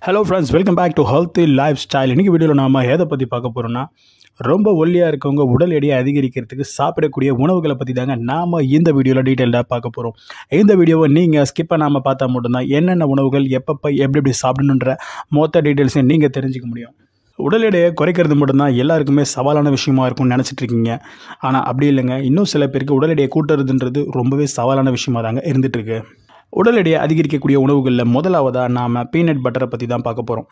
Hello friends, welcome back to healthy lifestyle. இன்றைக்கி வீடியோவில் நாம் எதை பற்றி பார்க்க போகிறோம்னா, ரொம்ப ஒல்லியாக இருக்கவங்க உடல் எடையை அதிகரிக்கிறதுக்கு சாப்பிடக்கூடிய உணவுகளை பற்றி தாங்க நாம் இந்த வீடியோவில் டீட்டெயில்டாக பார்க்க போகிறோம். இந்த வீடியோவை நீங்கள் ஸ்கிப் பண்ணாமல் பார்த்தா மட்டும்தான் என்னென்ன உணவுகள் எப்பப்போ எப்படி சாப்பிடணுன்ற மொத்த டீட்டெயில்ஸையும் நீங்கள் தெரிஞ்சுக்க முடியும். உடல் எடையை குறைக்கிறது மட்டும்தான் எல்லாருக்குமே சவாலான விஷயமா இருக்கும்னு நினச்சிட்டு இருக்கீங்க. ஆனால் அப்படி இல்லைங்க. இன்னும் சில பேருக்கு உடல் எடையை கூட்டுறதுன்றது ரொம்பவே சவாலான விஷயமா தாங்க இருந்துகிட்ருக்கு. உடல் எடையை அதிகரிக்கக்கூடிய உணவுகளில் முதலாவதாக நாம் பீனட் பட்டரை பற்றி தான் பார்க்க போகிறோம்.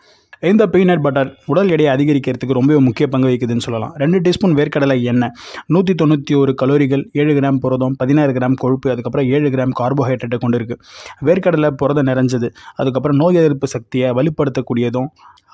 இந்த பீனட் பட்டர் உடல் எடையை அதிகரிக்கிறதுக்கு ரொம்பவே முக்கிய பங்கு வகிக்குதுன்னு சொல்லலாம். 2 டீஸ்பூன் வேர்க்கடலை எண்ணெய், 191 கலோரிகள், 7 கிராம் புரதம், 16 கிராம் கொழுப்பு, அதுக்கப்புறம் 7 கிராம் கார்போஹைட்ரேட்டை கொண்டு இருக்குது. வேர்க்கடலை புரதம் நிறைஞ்சது, அதுக்கப்புறம் நோய் எதிர்ப்பு சக்தியை வலுப்படுத்தக்கூடியதும்,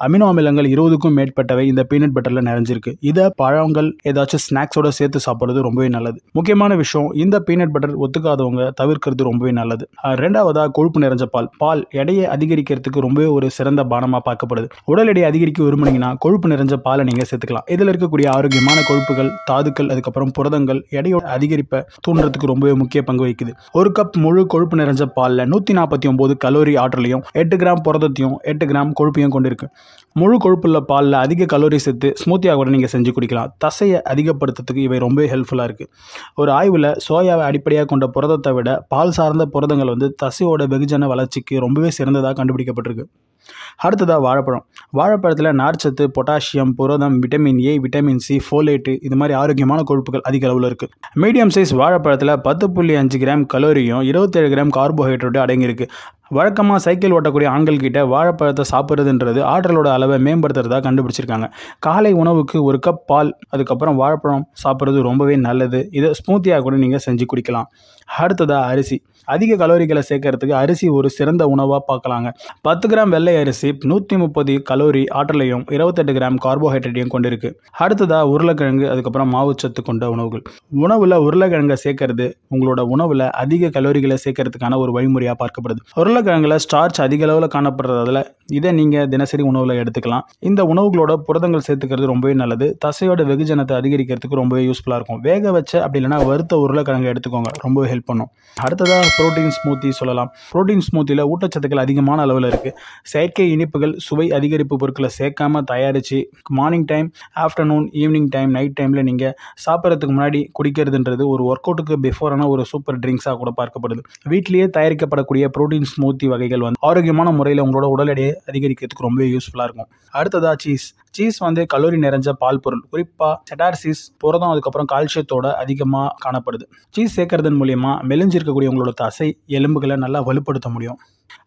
அமினோ அமிலங்கள் 20க்கும் மேற்பட்டவை இந்த பீனட் பட்டரில் நிறைஞ்சிருக்கு. இதை பழங்கள் ஏதாச்சும் ஸ்நாக்ஸோட சேர்த்து சாப்பிட்றது ரொம்பவே நல்லது. முக்கியமான விஷயம், இந்த பீனட் பட்டர் ஒத்துக்காதவங்க தவிர்க்கிறது ரொம்பவே நல்லது. ரெண்டாவதாக கொழுப்பு நிறைஞ்ச பால் எடையை அதிகரிக்கிறதுக்கு ரொம்பவே ஒரு சிறந்த பானமாக பார்க்கப்படுது. உடல் எடையை அதிகரிக்க விரும்புனீங்கன்னா கொழுப்பு நிறைஞ்ச பாலை நீங்கள் சேர்த்துக்கலாம். இதில் இருக்கக்கூடிய ஆரோக்கியமான கொழுப்புகள், தாதுக்கள், அதுக்கப்புறம் புரதங்கள் எடையோட அதிகரிப்பை தூண்டுறதுக்கு ரொம்பவே முக்கிய பங்கு வகிக்குது. ஒரு கப் முழு கொழுப்பு நிறைஞ்ச பாலில் 149 கலோரி ஆற்றலையும் 8 கிராம் புரதத்தையும் 8 கிராம் கொழுப்பையும் கொண்டிருக்கு. முழு கொழுப்புள்ள பாலில் அதிக கலோரி சேர்த்து ஸ்மூத்தியாக கூட நீங்கள் செஞ்சு குடிக்கலாம். தசையை அதிகப்படுத்துறதுக்கு இவை ரொம்பவே ஹெல்ப்ஃபுல்லாக இருக்குது. ஒரு ஆய்வில் சோயாவை அடிப்படையாக கொண்ட புரதத்தை விட பால் சார்ந்த புரதங்கள் தசையோட வெகுஜன வளர்ச்சிக்கு ரொம்பவே சிறந்ததாக கண்டுபிடிக்கப்பட்டிருக்கு. அடுத்ததாக வாழைப்பழத்தில் நார்ச்சத்து, பொட்டாசியம், புரதம், விட்டமின் ஏ, விட்டமின் சி, ஃபோலேட்டு, இது மாதிரி ஆரோக்கியமான கொழுப்புகள் அதிக அளவில் இருக்குது. மீடியம் சைஸ் வாழைப்பழத்தில் 10.5 கிராம் கலோரியும் 27 கிராம் கார்போஹைட்ரேட்டும் அடங்கியிருக்கு. வழக்கமாக சைக்கிள் ஓட்டக்கூடிய ஆண்கள் கிட்ட வாழைப்பழத்தை சாப்பிட்றதுன்றது ஆற்றலோட அளவை மேம்படுத்துறதா கண்டுபிடிச்சிருக்காங்க. காலை உணவுக்கு ஒரு கப் பால், அதுக்கப்புறம் வாழைப்பழம் சாப்பிட்றது ரொம்பவே நல்லது. இதை ஸ்மூத்தியாக கூட நீங்கள் செஞ்சு குடிக்கலாம். அடுத்ததாக அரிசி. அதிக கலோரிகளை சேர்க்கறதுக்கு அரிசி ஒரு சிறந்த உணவாக பார்க்கலாங்க. 10 கிராம் வெள்ளை அரிசி 130 கலோரி ஆற்றலையும் 28 கிராம் கார்போஹைட்ரேட்டையும் கொண்டிருக்கு. அடுத்ததாக உருளைக்கிழங்கு, அதுக்கப்புறம் மாவுச்சத்து கொண்ட உணவுகள். உணவில் உருளைக்கிழங்கை சேர்க்கறது உங்களோட உணவில் அதிக கலோரிகளை சேர்க்கறதுக்கான ஒரு வழிமுறையாக பார்க்கப்படுது. உருளைக்கிழங்குல ஸ்டார்ச் அதிக அளவில் காணப்படுறதால இதை நீங்கள் தினசரி உணவில் எடுத்துக்கலாம். இந்த உணவுகளோட புரதங்கள் சேர்த்துக்கிறது ரொம்பவே நல்லது. தசையோட வெகுஜனத்தை அதிகரிக்கிறதுக்கு ரொம்பவே யூஸ்ஃபுல்லாக இருக்கும். வேக வச்ச அப்படி இல்லைனா வறுத்த உருளைக்கிழங்கு எடுத்துக்கோங்க, ரொம்பவே ஹெல்ப் பண்ணும். அடுத்ததாக புரோட்டீன் ஸ்மூத்தி சொல்லலாம். புரோட்டீன் ஸ்மூத்தியில் ஊட்டச்சத்துக்கள் அதிகமான அளவில் இருக்குது. செயற்கை இனிப்புகள், சுவை அதிகரிப்பு பொருட்களை சேர்க்காம தயாரித்து morning time, afternoon, evening time, night டைமில் நீங்கள் சாப்பிட்றதுக்கு முன்னாடி குடிக்கிறதுன்றது ஒரு ஒர்க் அவுட்டுக்கு பிஃபோரான ஒரு சூப்பர் ட்ரிங்க்ஸாக கூட பார்க்கப்படுது. வீட்டிலேயே தயாரிக்கப்படக்கூடிய புரோட்டீன் ஸ்மூத்தி வகைகள் ஆரோக்கியமான முறையில் உங்களோட உடல் எடையை அதிகரிக்கிறதுக்கு ரொம்பவே யூஸ்ஃபுல்லாக இருக்கும். அடுத்ததாக சீஸ் கலோரி நிறைஞ்ச பால் பொருள். குறிப்பாக செடார் சீஸ் புரதம், அதுக்கப்புறம் கால்சியத்தோட அதிகமாக காணப்படுது. சீஸ் சேர்க்கறதன் மூலியமா மெலிஞ்சிருக்கக்கூடிய உங்களோட தசை எலும்புகளை நல்லா வலுப்படுத்த முடியும்.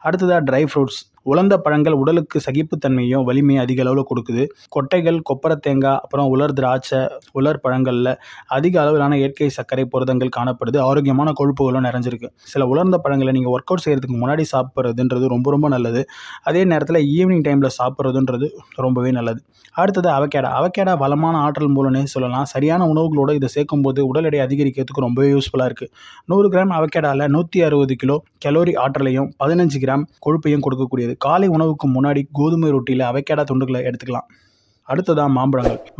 அடுத்ததாக ட்ரை ஃப்ரூட்ஸ். உலர்ந்த பழங்கள் உடலுக்கு சகிப்புத்தன்மையும் வலிமையும் அதிக அளவில் கொடுக்குது. கொட்டைகள், கொப்பரை தேங்காய், அப்புறம் உலர் திராட்சை, உலர் பழங்களில் அதிக அளவிலான இயற்கை சர்க்கரை புரதங்கள் காணப்படுது. ஆரோக்கியமான கொழுப்புகளும் நிறைஞ்சிருக்கு. சில உலர்ந்த பழங்களை நீங்கள் ஒர்க் அவுட் செய்கிறதுக்கு முன்னாடி சாப்பிட்றதுன்றது ரொம்ப ரொம்ப நல்லது. அதே நேரத்தில் ஈவினிங் டைமில் சாப்பிட்றதுன்றது ரொம்பவே நல்லது. அடுத்தது அவகேடா வளமான ஆற்றல் மூலனே சொல்லலாம். சரியான உணவுகளோடு இதை சேர்க்கும்போது உடல் எடை அதிகரிக்கிறதுக்கு ரொம்பவே யூஸ்ஃபுல்லாக இருக்குது. 100 கிராம் அவகேடாவில் 160 கிலோ கலோரி ஆற்றலையும் 15 கிராம் கொழுப்பையும் கொடுக்கக்கூடியது. காலை உணவுக்கு முன்னாடி கோதுமை ரொட்டியில் அவகேடா துண்டுகளை எடுத்துக்கலாம். அடுத்ததாக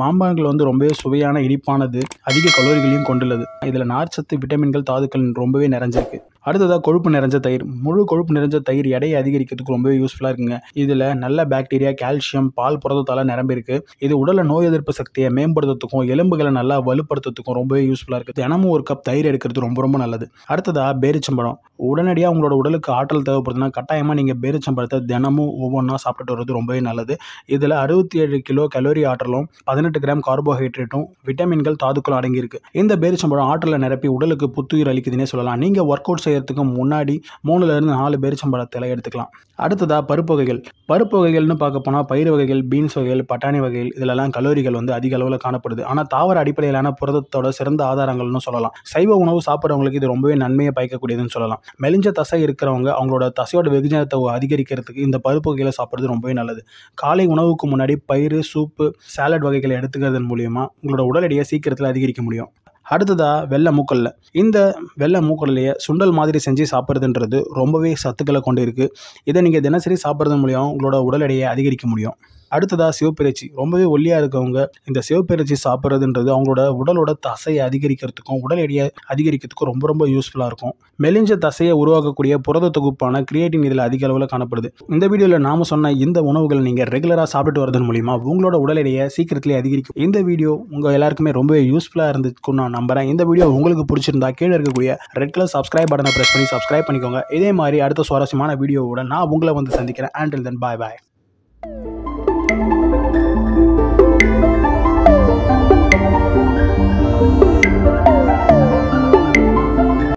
மாம்பழங்கள் ரொம்பவே சுவையான, இனிப்பானது, அதிக கலோரிகளையும் கொண்டுள்ளது. இதில் நார்ச்சத்து, விட்டமின்கள், தாதுக்கள் ரொம்பவே நிறைஞ்சிருக்கு. அடுத்ததாக கொழுப்பு நிறைஞ்ச தயிர். முழு கொழுப்பு நிறைஞ்ச தயிர் எடையை அதிகரிக்கிறதுக்கு ரொம்பவே யூஸ்ஃபுல்லாக இருக்குங்க. இதில் நல்ல பாக்டீரியா, கால்சியம், பால் புரதத்தால் நிரம்பியிருக்கு. இது உடலில் நோய் எதிர்ப்பு சக்தியை மேம்படுத்துறதுக்கும் எலும்புகளை நல்லா வலுப்படுத்துறதுக்கும் ரொம்பவே யூஸ்ஃபுல்லாக இருக்குது. தினமும் ஒரு கப் தயிர் எடுக்கிறது ரொம்ப ரொம்ப நல்லது. அடுத்ததாக பேரிச்சம்பழம். உடனடியாக உங்களோட உடலுக்கு ஆற்றல் தேவைப்படுதுன்னா கட்டாயமாக நீங்கள் பேரிச்சம்பழத்தை தினமும் ஒவ்வொன்றா சாப்பிட்டுட்டு வர்றது ரொம்பவே நல்லது. இதில் 67 கிலோ கலோரி ஆற்றலும் 18 கிராம் கார்போஹைட்ரேட்டும் விட்டமின்கள், தாதுக்களும் அடங்கியிருக்கு. இந்த பேரிச்சம்பழம் ஆற்றலை நிரப்பி உடலுக்கு புத்துயிர் அளிக்குதுன்னே சொல்லலாம். நீங்கள் ஒர்க் அவுட் செய்யறதுக்கு முன்னாடி 3லேருந்து 4 பேரிச்சம்பழத்தை எடுத்துக்கலாம். அடுத்ததாக பருப்பு வகைகள்னு பார்க்க போனால் பயிர் வகைகள், பீன்ஸ் வகைகள், பட்டாணி வகைகள், இதிலெல்லாம் கலோரிகள் அதிக அளவில் காணப்படுது. ஆனால் தாவர அடிப்படையிலான புரதத்தோட சிறந்த ஆதாரங்கள்னு சொல்லலாம். சைவ உணவு சாப்பிட்றவங்களுக்கு இது ரொம்பவே நன்மையை பயக்கக்கூடியதுன்னு சொல்லலாம். மெலிஞ்ச தசை இருக்கிறவங்க அவங்களோட தசையோட வெகுஜனத்தை அதிகரிக்கிறதுக்கு இந்த பருப்பு வகைகளை சாப்பிட்றது ரொம்பவே நல்லது. காலை உணவுக்கு முன்னாடி பயிர், சூப்பு, சாலட் வகைகளை எடுத்துக்கிறதன் மூலியமா உங்களோட உடல் எடையை சீக்கிரத்தில் அதிகரிக்க முடியும். அடுத்ததாக வெள்ளை மூக்கல்ல. இந்த வெள்ளை மூக்கல்லையே சுண்டல் மாதிரி செஞ்சு சாப்பிட்றதுன்றது ரொம்பவே சத்துக்களை கொண்டு இருக்குது. இதை நீங்கள் தினசரி சாப்பிட்றது மூலியம் உங்களோட உடல் எடையை அதிகரிக்க முடியும். அடுத்ததாக சிவப்பிறைச்சி. ரொம்பவே ஒல்லியாக இருக்கவங்க இந்த சிவப்பிறைச்சி சாப்பிட்றதுன்றது அவங்களோட உடலோட தசையை அதிகரிக்கிறதுக்கும் உடல் எடையை அதிகரிக்கிறதுக்கும் ரொம்ப ரொம்ப யூஸ்ஃபுல்லாக இருக்கும். மெலிஞ்ச தசையை உருவாக்கக்கூடிய புரத தொகுப்பான கிரியேட்டின் இதில் அதிக அளவில் காணப்படுது. இந்த வீடியோவில் நாம சொன்ன இந்த உணவுகளை நீங்கள் ரெகுலராக சாப்பிட்டு வரதன் மூலிமா உங்களோட உடல் எடையை சீக்கிரத்திலே அதிகரிக்கும். இந்த வீடியோ உங்கள் எல்லாருக்குமே ரொம்பவே யூஸ்ஃபுல்லாக இருந்துச்சுன்னு நான் நம்புறேன். இந்த வீடியோ உங்களுக்கு பிடிச்சிருந்தா கீழே இருக்கக்கூடிய ரெட் கலர் சப்ஸ்கிரைப் பட்டனை பிரஸ் பண்ணி சப்ஸ்கிரைப் பண்ணிக்கோங்க. இதே மாதிரி அடுத்த சுவாரஸ்யமான வீடியோவுடன் நான் உங்களை வந்து சந்திக்கிறேன். Until then, bye bye.